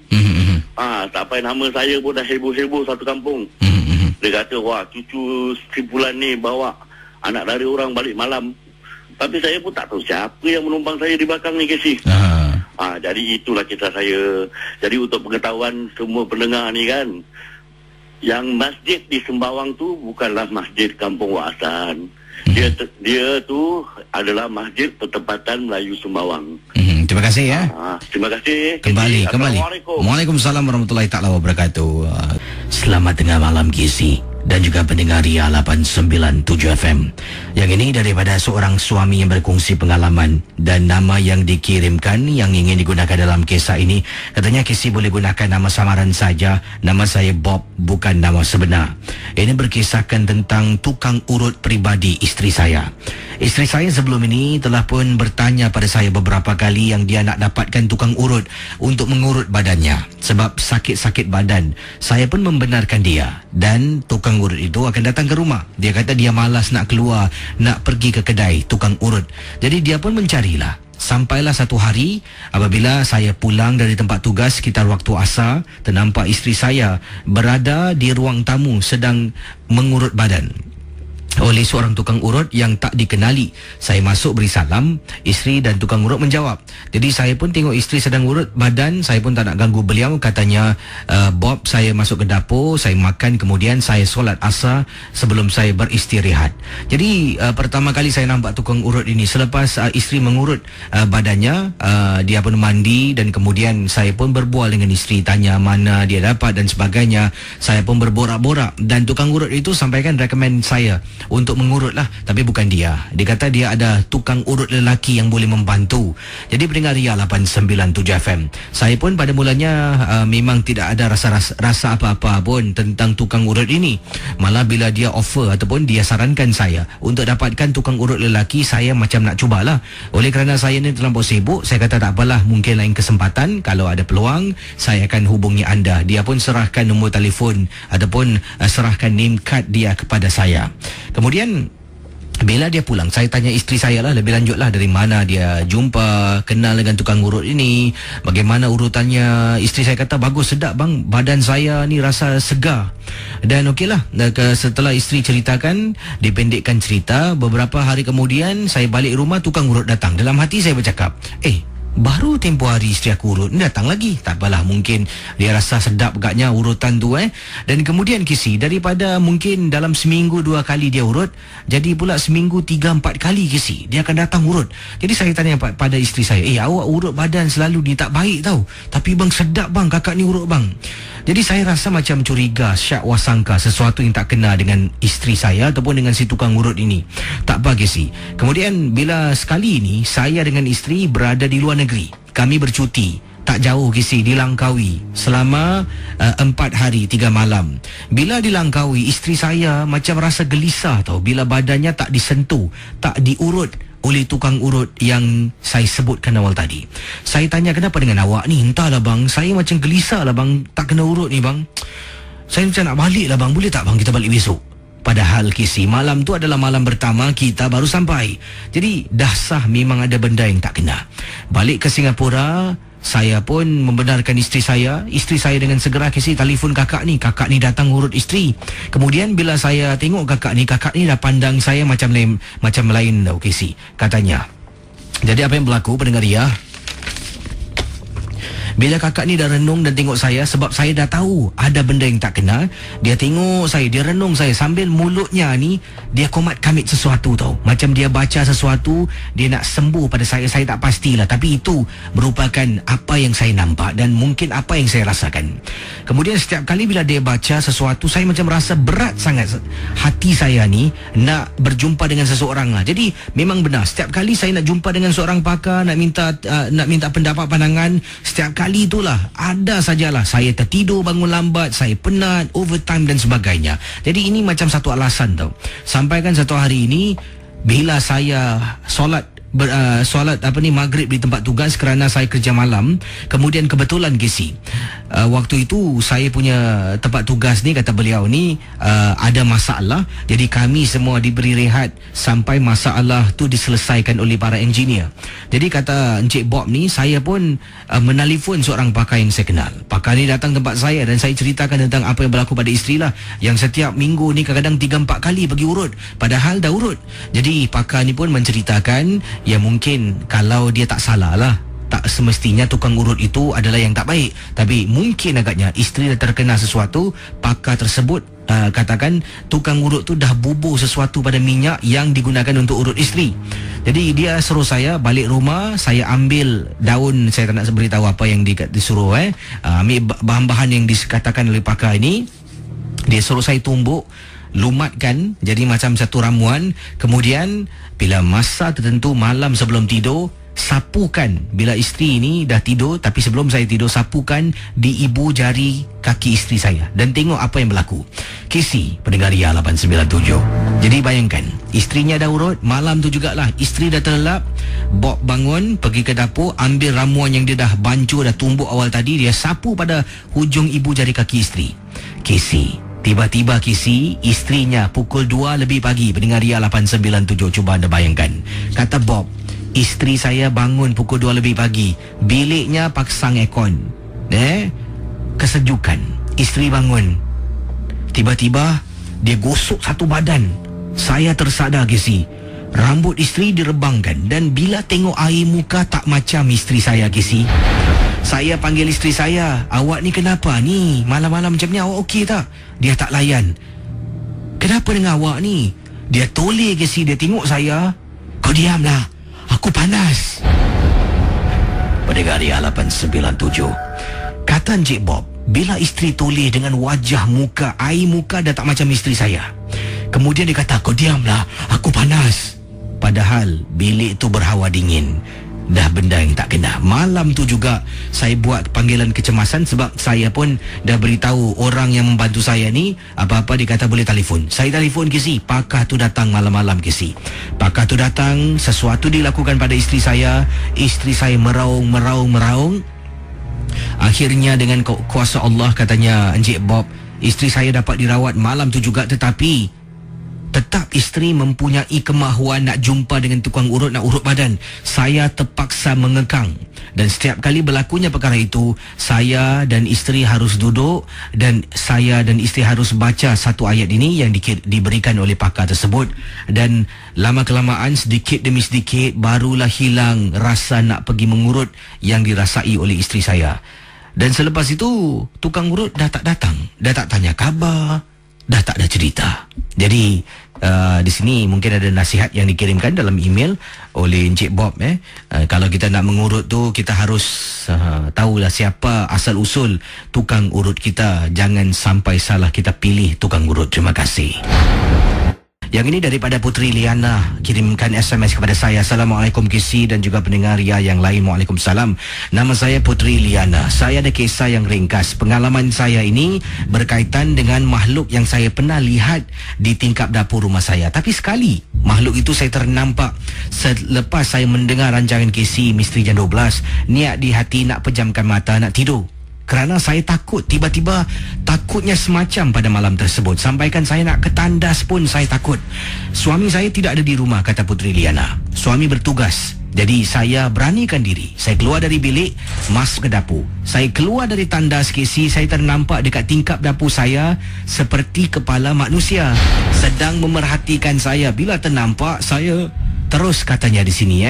Sampai nama saya pun dah heboh-heboh satu kampung. Dia kata, wah cucu simpulan ni bawa anak dari orang balik malam. Tapi saya pun tak tahu siapa yang menumpang saya di belakang ni KC. Jadi itulah kisah saya. Jadi untuk pengetahuan semua pendengar ni kan, yang masjid di Sembawang tu bukanlah masjid Kampung Wak Hassan. Dia tu adalah Masjid Pertempatan Melayu Sembawang. Terima kasih ya. Terima kasih. Kembali. Waalaikumsalam warahmatullahi taala wabarakatuh. Selamat tengah malam KC dan juga pendengar Ria 897 FM. Yang ini daripada seorang suami yang berkongsi pengalaman dan nama yang dikirimkan yang ingin digunakan dalam kisah ini. Katanya KC boleh gunakan nama samaran saja. Nama saya Bob, bukan nama sebenar. Ini berkisahkan tentang tukang urut pribadi isteri saya. Isteri saya sebelum ini telah pun bertanya pada saya beberapa kali yang dia nak dapatkan tukang urut untuk mengurut badannya sebab sakit-sakit badan. Saya pun membenarkan dia dan tukang urut itu akan datang ke rumah. Dia kata dia malas nak keluar, nak pergi ke kedai tukang urut. Jadi dia pun mencarilah. Sampailah satu hari apabila saya pulang dari tempat tugas sekitar waktu asar, ternampak isteri saya berada di ruang tamu sedang mengurut badan oleh seorang tukang urut yang tak dikenali. Saya masuk beri salam, isteri dan tukang urut menjawab. Jadi saya pun tengok isteri sedang urut badan, saya pun tak nak ganggu beliau. Katanya, Bob, saya masuk ke dapur, saya makan, kemudian saya solat asar sebelum saya beristirahat. Jadi pertama kali saya nampak tukang urut ini selepas isteri mengurut badannya, dia pun mandi dan kemudian saya pun berbual dengan isteri, tanya mana dia dapat dan sebagainya. Saya pun berborak-borak dan tukang urut itu sampaikan rekomen saya untuk mengurut lah, tapi bukan dia. Dia kata dia ada tukang urut lelaki yang boleh membantu. Jadi pendengar Ria 897 FM, saya pun pada mulanya memang tidak ada rasa apa-apa pun tentang tukang urut ini. Malah bila dia offer ataupun dia sarankan saya untuk dapatkan tukang urut lelaki, saya macam nak cubalah. Oleh kerana saya ni terlampau sibuk, saya kata tak apalah, mungkin lain kesempatan kalau ada peluang saya akan hubungi anda. Dia pun serahkan nombor telefon ataupun serahkan name card dia kepada saya. Kemudian Bila dia pulang, saya tanya isteri saya lah lebih lanjut lah, dari mana dia jumpa, kenal dengan tukang urut ini, bagaimana urutannya. Isteri saya kata, bagus, sedap bang, badan saya ni rasa segar. Dan okey lah, setelah isteri ceritakan, dipendekkan cerita, beberapa hari kemudian saya balik rumah, tukang urut datang. Dalam hati saya bercakap, baru tempoh hari isteri aku urut, ni datang lagi. Tak apalah, mungkin dia rasa sedap agaknya urutan tu Dan kemudian Kisi, daripada mungkin dalam seminggu 2 kali dia urut, jadi pula seminggu 3-4 kali Kisi, dia akan datang urut. Jadi saya tanya pada isteri saya, awak urut badan selalu ni tak baik tau, tapi bang sedap bang, kakak ni urut bang. Jadi saya rasa macam curiga, syak wasangka, sesuatu yang tak kena dengan isteri saya ataupun dengan si tukang urut ini. Tak apa Kisi. Kemudian bila sekali ini saya dengan isteri berada di luar negeri, kami bercuti tak jauh Kisi, di Langkawi selama 4 hari 3 malam. Bila di Langkawi, isteri saya macam rasa gelisah tau, bila badannya tak disentuh, tak diurut oleh tukang urut yang saya sebutkan awal tadi. Saya tanya, kenapa dengan awak ni? Entahlah bang, saya macam gelisah lah bang, tak kena urut ni bang. Saya macam nak balik lah bang, boleh tak bang kita balik besok? Padahal Kisi, malam tu adalah malam pertama kita baru sampai. Jadi dah sah memang ada benda yang tak kena. Balik ke Singapura, saya pun membenarkan isteri saya. Isteri saya dengan segera Kisi telefon kakak ni datang urut isteri. Kemudian bila saya tengok kakak ni dah pandang saya macam lain tau Kisi, katanya. Jadi apa yang berlaku pendengar Ria? Bila kakak ni dah renung dan tengok saya, sebab saya dah tahu ada benda yang tak kena, dia tengok saya, dia renung saya, sambil mulutnya ni dia komat kamit sesuatu tau. Macam dia baca sesuatu, dia nak sembuh pada saya tak pastilah, tapi itu merupakan apa yang saya nampak dan mungkin apa yang saya rasakan. Kemudian setiap kali bila dia baca sesuatu, saya macam rasa berat sangat hati saya ni nak berjumpa dengan seseorang lah. Jadi memang benar, setiap kali saya nak jumpa dengan seorang pakar, nak minta pendapat pandangan, setiap kali itulah ada sajalah saya tertidur, bangun lambat, saya penat, overtime dan sebagainya. Jadi ini macam satu alasan tau. Sampaikan satu hari ini, bila saya solat maghrib di tempat tugas kerana saya kerja malam. Kemudian kebetulan Kisi, waktu itu saya punya tempat tugas ni, kata beliau ni ada masalah. Jadi kami semua diberi rehat sampai masalah tu diselesaikan oleh para engineer. Jadi kata Encik Bob ni, saya pun menelefon seorang pakar yang saya kenal. Pakar ni datang tempat saya dan saya ceritakan tentang apa yang berlaku pada isteri lah, yang setiap minggu ni kadang-kadang 3-4 kali pergi urut, padahal dah urut. Jadi pakar ni pun menceritakan, ya mungkin kalau dia tak salah lah, tak semestinya tukang urut itu adalah yang tak baik, tapi mungkin agaknya isteri dah terkena sesuatu. Pakar tersebut katakan tukang urut tu dah bubuh sesuatu pada minyak yang digunakan untuk urut isteri. Jadi dia suruh saya balik rumah, saya ambil daun, saya tak nak beritahu apa yang disuruh ambil bahan-bahan yang dikatakan oleh pakar ini. Dia suruh saya tumbuk, lumatkan jadi macam satu ramuan. Kemudian bila masa tertentu malam sebelum tidur, sapukan. Bila isteri ini dah tidur, tapi sebelum saya tidur, sapukan di ibu jari kaki isteri saya dan tengok apa yang berlaku. Kisi, pendengar Ria 897. Jadi bayangkan, isterinya dah urut, malam tu jugalah isteri dah terlelap. Bob bangun, pergi ke dapur, ambil ramuan yang dia dah bancur, dah tumbuk awal tadi, dia sapu pada hujung ibu jari kaki isteri. Kisi, tiba-tiba Kisi, isterinya pukul 2 lebih pagi, pendengar Ria 897, cuba anda bayangkan. Kata Bob, isteri saya bangun pukul 2 lebih pagi, biliknya pasang aircon, kesejukan. Isteri bangun, tiba-tiba dia gosok satu badan. Saya tersadar Kisi, rambut isteri direbangkan, dan bila tengok air muka tak macam isteri saya Kisi. Saya panggil isteri saya, awak ni kenapa ni? Malam-malam macam ni awak okey tak? Dia tak layan. Kenapa dengan awak ni? Dia toleh Kisi, dia tengok saya. Kau diamlah, aku panas. Pendengar Ria 897. Kata Encik Bob, bila isteri toleh dengan wajah muka, air muka dah tak macam isteri saya. Kemudian dia kata, kau diamlah, aku panas. Padahal bilik tu berhawa dingin. Dah benda yang tak kena. Malam tu juga saya buat panggilan kecemasan, sebab saya pun dah beritahu orang yang membantu saya ni, apa-apa dia kata boleh telefon. Saya telefon Kisi, pakar tu datang malam-malam Kisi. Pakar tu datang, sesuatu dilakukan pada isteri saya. Isteri saya meraung. Akhirnya dengan kuasa Allah, katanya Encik Bob, isteri saya dapat dirawat malam tu juga. Tetapi Tetap isteri mempunyai kemahuan nak jumpa dengan tukang urut, nak urut badan. Saya terpaksa mengekang. Dan setiap kali berlakunya perkara itu, saya dan isteri harus duduk dan saya dan isteri harus baca satu ayat ini yang diberikan oleh pakar tersebut. Dan lama-kelamaan, sedikit demi sedikit, barulah hilang rasa nak pergi mengurut yang dirasai oleh isteri saya. Dan selepas itu, tukang urut dah tak datang, dah tak tanya khabar, dah tak ada cerita. Jadi di sini mungkin ada nasihat yang dikirimkan dalam email oleh Encik Bob. Kalau kita nak mengurut tu, kita harus tahulah siapa asal usul tukang urut kita. Jangan sampai salah kita pilih tukang urut. Terima kasih. Yang ini daripada Putri Liana, kirimkan SMS kepada saya. Assalamualaikum KC dan juga pendengar Ria yang lain. Waalaikumsalam. Nama saya Putri Liana. Saya ada kisah yang ringkas. Pengalaman saya ini berkaitan dengan makhluk yang saya pernah lihat di tingkap dapur rumah saya. Tapi sekali makhluk itu saya ternampak selepas saya mendengar rancangan KC Misteri Jam 12. Niat di hati nak pejamkan mata, nak tidur. Kerana saya takut, tiba-tiba takutnya semacam pada malam tersebut. Sampaikan saya nak ke tandas pun saya takut. Suami saya tidak ada di rumah, kata Putri Liana. Suami bertugas. Jadi saya beranikan diri. Saya keluar dari bilik, masuk ke dapur. Saya keluar dari tandas KC, saya ternampak dekat tingkap dapur saya seperti kepala manusia sedang memerhatikan saya. Bila ternampak, saya terus katanya di sini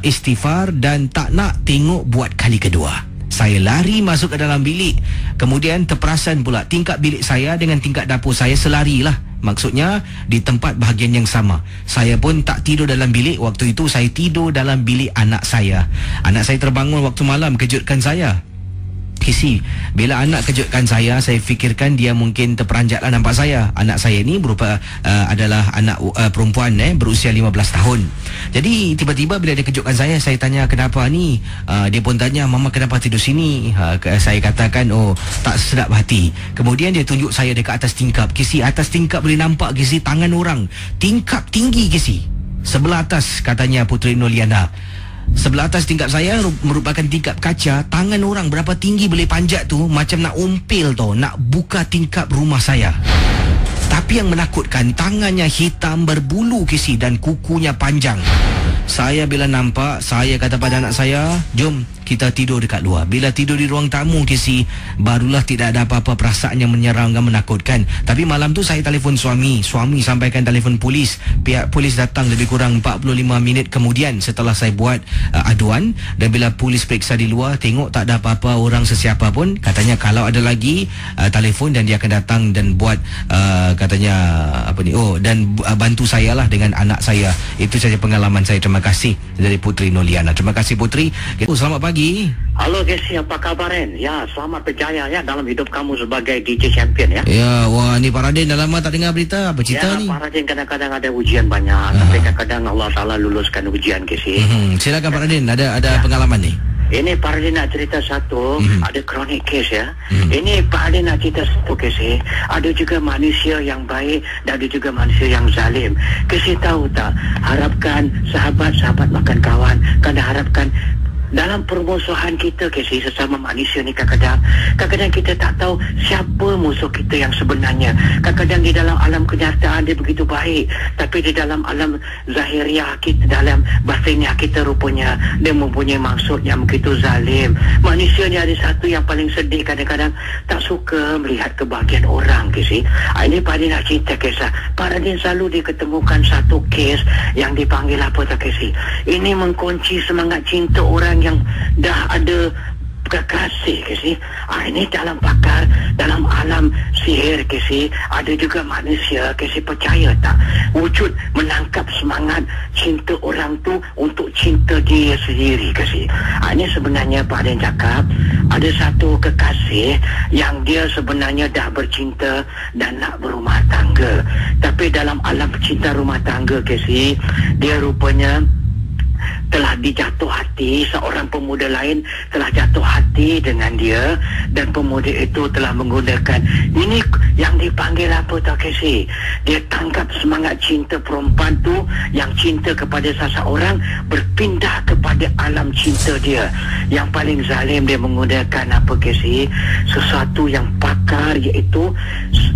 istighfar dan tak nak tengok buat kali kedua. Saya lari masuk ke dalam bilik. Kemudian terperasan pula tingkap bilik saya dengan tingkap dapur saya selarilah. Maksudnya di tempat bahagian yang sama. Saya pun tak tidur dalam bilik. Waktu itu saya tidur dalam bilik anak saya. Anak saya terbangun waktu malam, kejutkan saya. KC, bila anak kejutkan saya fikirkan dia mungkin terperanjatlah nampak saya. Anak saya ini berupa adalah anak perempuan berusia 15 tahun. Jadi tiba-tiba bila dia kejutkan saya tanya kenapa ni. Dia pun tanya, mama kenapa tidur sini? Saya katakan, oh tak sedap hati. Kemudian dia tunjuk saya dekat atas tingkap. KC, atas tingkap boleh nampak KC tangan orang. Tingkap tinggi KC. Sebelah atas, katanya Putri Noliana. Sebelah atas tingkap saya merupakan tingkap kaca. Tangan orang berapa tinggi boleh panjat tu, macam nak umpil tau, nak buka tingkap rumah saya. Tapi yang menakutkan, tangannya hitam berbulu KC dan kukunya panjang. Saya bila nampak, saya kata pada anak saya, jom kita tidur dekat luar. Bila tidur di ruang tamu KC, barulah tidak ada apa-apa perasaan yang menyerangkan, menakutkan. Tapi malam tu saya telefon suami. Suami sampaikan telefon polis. Pihak polis datang lebih kurang 45 minit kemudian setelah saya buat aduan. Dan bila polis periksa di luar, tengok tak ada apa-apa orang sesiapa pun. Katanya kalau ada lagi telefon dan dia akan datang dan buat katanya dan bantu saya lah dengan anak saya. Itu saja pengalaman saya. Terima kasih dari Putri Noliana. Terima kasih Putri. Selamat pagi. Halo Casey, apa kabar Ren? Ya, selamat berjaya ya dalam hidup kamu sebagai DJ champion ya. Ya, wah ni Pak Radin dah lama tak dengar berita. Apa cerita ni? Ya, Pak Radin kadang-kadang ada ujian banyak, tapi kadang-kadang Allah Ta'ala luluskan ujian Casey. Silakan Pak Radin, ada pengalaman ni. Ini Pak Radin nak cerita satu, ada chronic case ya. Ini Pak Radin nak cerita satu Casey. Ada juga manusia yang baik dan ada juga manusia yang zalim. Casey tahu tak, harapkan sahabat-sahabat makan kawan, kadang harapkan dalam permusuhan kita Casey sesama manusia ni kadang-kadang kita tak tahu siapa musuh kita yang sebenarnya. Kadang-kadang di dalam alam kenyataan dia begitu baik, tapi di dalam alam zahiriah kita, dalam batiniah kita rupanya dia mempunyai maksud yang begitu zalim. Manusia ni ada satu yang paling sedih, kadang-kadang tak suka melihat kebahagiaan orang Casey. Ini Pak Radin nak cerita kisah. Pak Radin selalu diketemukan satu kes yang dipanggil apa tak Casey? Ini mengkunci semangat cinta orang yang dah ada kekasih Casey. Ini dalam pakar, dalam alam sihir Casey, ada juga manusia Casey, percaya tak, wujud menangkap semangat cinta orang tu untuk cinta dia sendiri Casey. Ini sebenarnya Pak Adin cakap, ada satu kekasih yang dia sebenarnya dah bercinta dan nak berumah tangga, tapi dalam alam cinta rumah tangga Casey, dia rupanya telah dijatuh hati, seorang pemuda lain telah jatuh hati dengan dia, dan pemuda itu telah menggunakan ini yang dipanggil apa tau Casey, dia tangkap semangat cinta perempuan tu yang cinta kepada seseorang berpindah kepada alam cinta dia. Yang paling zalim dia menggunakan apa Casey, sesuatu yang pakar, iaitu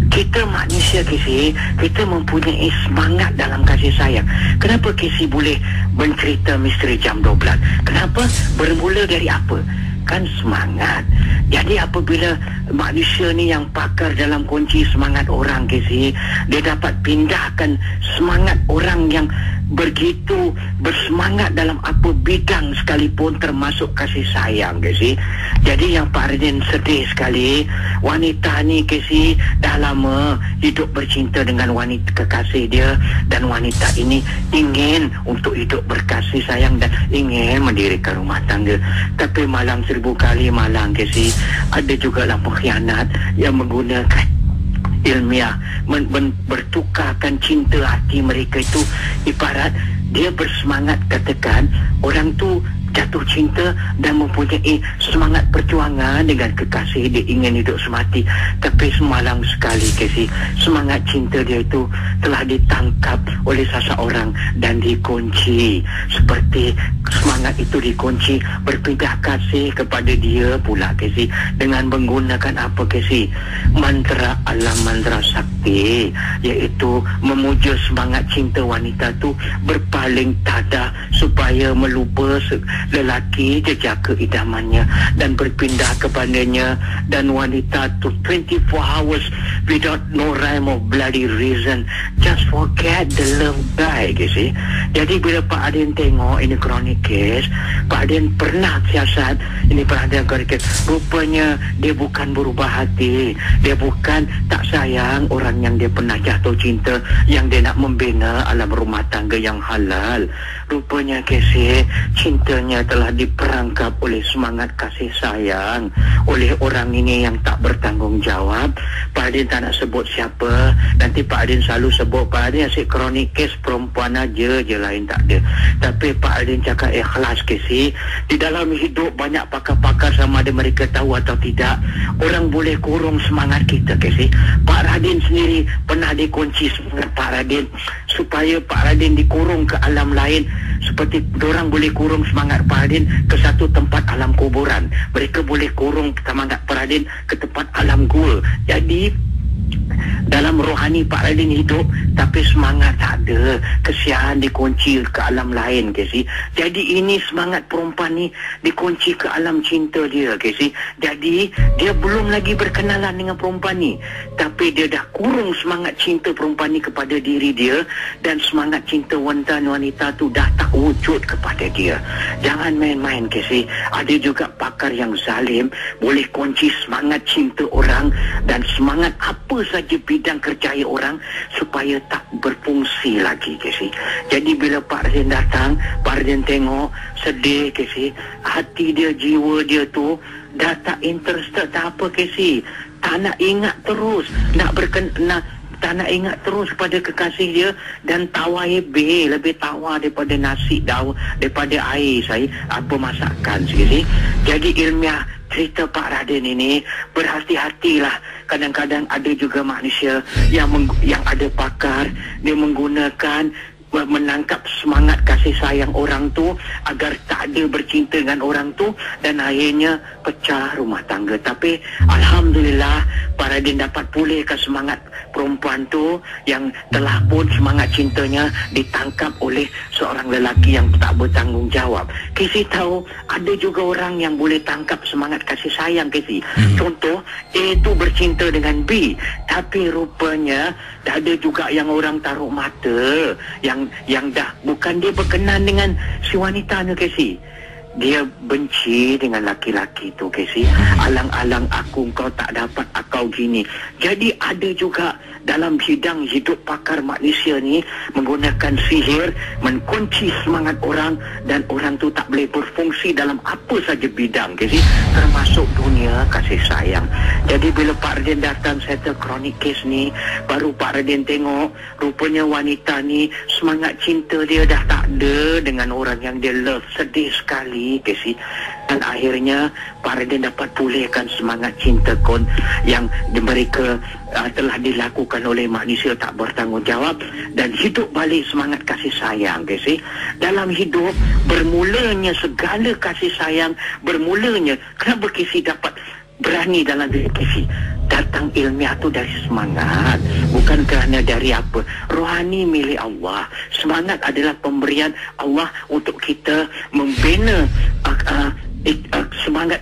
kita manusia Casey, kita mempunyai semangat dalam kasih sayang. Kenapa Casey boleh mencerita misteri jam 12? Kenapa? Bermula dari apa? Kan semangat. Jadi apabila manusia ni yang pakar dalam kunci semangat orang Casey, dia dapat pindahkan semangat orang yang begitu bersemangat dalam apa bidang sekalipun, termasuk kasih sayang Casey. Jadi yang Pak Radin sedih sekali, wanita ni Casey dah lama hidup bercinta dengan wanita kekasih dia, dan wanita ini ingin untuk hidup berkasih sayang dan ingin mendirikan rumah tangga. Tapi malang 1000 kali malang Casey, ada juga lah pengkhianat yang menggunakan ilmiah bertukarkan cinta hati mereka itu. Ibarat dia bersemangat, katakan orang tu jatuh cinta dan mempunyai semangat perjuangan dengan kekasih dia, ingin hidup semati, tapi semalam sekali Casey, semangat cinta dia itu telah ditangkap oleh seseorang dan dikunci. Seperti semangat itu dikunci, berpindah kasih kepada dia pula Casey, dengan menggunakan apa Casey, mantra alam, mantra sakti, iaitu memuja semangat cinta wanita tu berpaling tada supaya melupa lelaki jejak keidamannya dan berpindah kepadanya, dan wanita tu 24 hours without no rhyme or bloody reason just forget the love guy Casey. Jadi bila Pak Adin tengok ini chronic case, Pak Adin pernah siasat ini perhatian chronic case, rupanya dia bukan berubah hati, dia bukan tak sayang orang yang dia pernah jatuh cinta, yang dia nak membina alam rumah tangga yang halal. Rupanya Casey, cintanya telah diperangkap oleh semangat kasih sayang oleh orang ini yang tak bertanggung jawab. Pak Adin tak nak sebut siapa, nanti Pak Adin selalu sebut Pak Adin asyik chronic case perempuan aja je, lain tak ada. Tapi Pak Adin cakap ikhlas Casey, di dalam hidup banyak pakar-pakar, sama ada mereka tahu atau tidak, orang boleh kurung semangat kita Casey. Pak Radin sendiri pernah dikunci semangat Pak Radin supaya Pak Radin dikurung ke alam lain, seperti orang boleh kurung semangat Pak Radin ke satu tempat alam kuburan, mereka boleh kurung semangat Pak Radin ke tempat alam gua. Jadi dalam rohani Pak Radin hidup, tapi semangat tak ada, kesian dikunci ke alam lain Casey. Jadi ini semangat perempuan ni dikunci ke alam cinta dia Casey. Jadi dia belum lagi berkenalan dengan perempuan ni, tapi dia dah kurung semangat cinta perempuan ni kepada diri dia, dan semangat cinta wanita tu dah tak wujud kepada dia. Jangan main-main Casey. Ada juga pakar yang zalim boleh kunci semangat cinta orang dan semangat apa saja bidang kerjaya orang supaya tak berfungsi lagi Casey. Jadi bila Pak Radin datang, Pak Radin tengok sedih Casey, hati dia, jiwa dia tu dah tak interested tak apa Casey, tak nak ingat terus, tak nak ingat terus pada kekasih dia, dan tawar lebih tawar daripada nasi daripada air saya apa masakan Casey. Jadi ilmiah cerita Pak Radin ini, berhati-hatilah. Kadang-kadang ada juga manusia yang ada pakar, dia menggunakan menangkap semangat kasih sayang orang tu agar tak ada bercinta dengan orang tu, dan akhirnya pecah rumah tangga. Tapi alhamdulillah Pak Radin dapat pulihkan semangat perempuan tu yang telah pun semangat cintanya ditangkap oleh seorang lelaki yang tak bertanggung jawab. Casey tahu ada juga orang yang boleh tangkap semangat kasih sayang Casey. Contoh, A tu bercinta dengan B, tapi rupanya ada juga yang orang taruh mata, yang dah bukan dia berkenan dengan si wanita ni Casey. dia benci dengan laki-laki tu, Casey. Alang-alang aku kau tak dapat akau gini. Jadi ada juga dalam bidang hidup pakar manusia ni menggunakan sihir, menkunci semangat orang dan orang tu tak boleh berfungsi dalam apa saja bidang, Casey, termasuk dunia kasih sayang. Jadi bila Pak Radin datang settle chronic case ni, baru Pak Radin tengok rupanya wanita ni semangat cinta dia dah tak ada dengan orang yang dia love. Sedih sekali, Casey. Dan akhirnya Pak Radin dapat pulihkan semangat cinta yang mereka telah dilakukan oleh manusia tak bertanggungjawab, dan hidup balik semangat kasih sayang, Casey. Dalam hidup bermulanya segala kasih sayang, bermulanya kenapa Casey dapat berani dalam diri Casey? Datang ilmiah tu dari semangat, bukan kerana dari apa. Rohani milik Allah. Semangat adalah pemberian Allah untuk kita membina semangat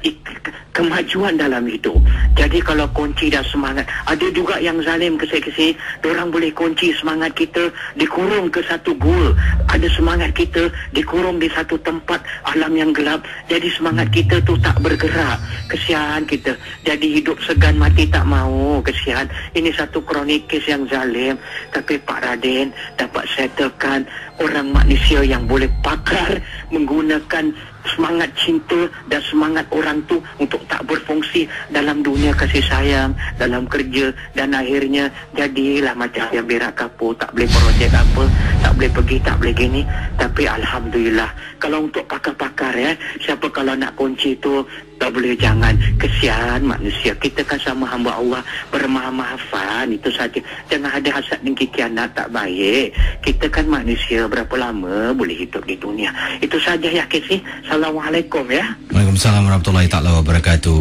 kemajuan dalam hidup. Jadi kalau kunci dan semangat, ada juga yang zalim kesih-kesih, diorang boleh kunci semangat kita, dikurung ke satu gua. Ada semangat kita dikurung di satu tempat alam yang gelap. Jadi semangat kita tu tak bergerak. Kesian kita. Jadi hidup segan mati tak mau. Kesian. Ini satu kronik kes yang zalim. Tapi Pak Radin dapat settlekan orang manusia yang boleh pakar menggunakan semangat cinta dan semangat orang tu untuk tak berfungsi dalam dunia kasih sayang, dalam kerja, dan akhirnya jadilah macam yang berak kapur, tak boleh projek apa, tak boleh pergi, tak boleh gini. Tapi Alhamdulillah, kalau untuk pakar-pakar siapa kalau nak kunci tu tak boleh, jangan. Kesian manusia, kita kan sama hamba Allah, bermaaf-maafan, itu saja. Jangan ada hasad dengki kianat, tak baik. Kita kan manusia, berapa lama boleh hidup di dunia. Itu saja ya, Casey. Assalamualaikum ya. Waalaikumsalam warahmatullahi taala wabarakatuh.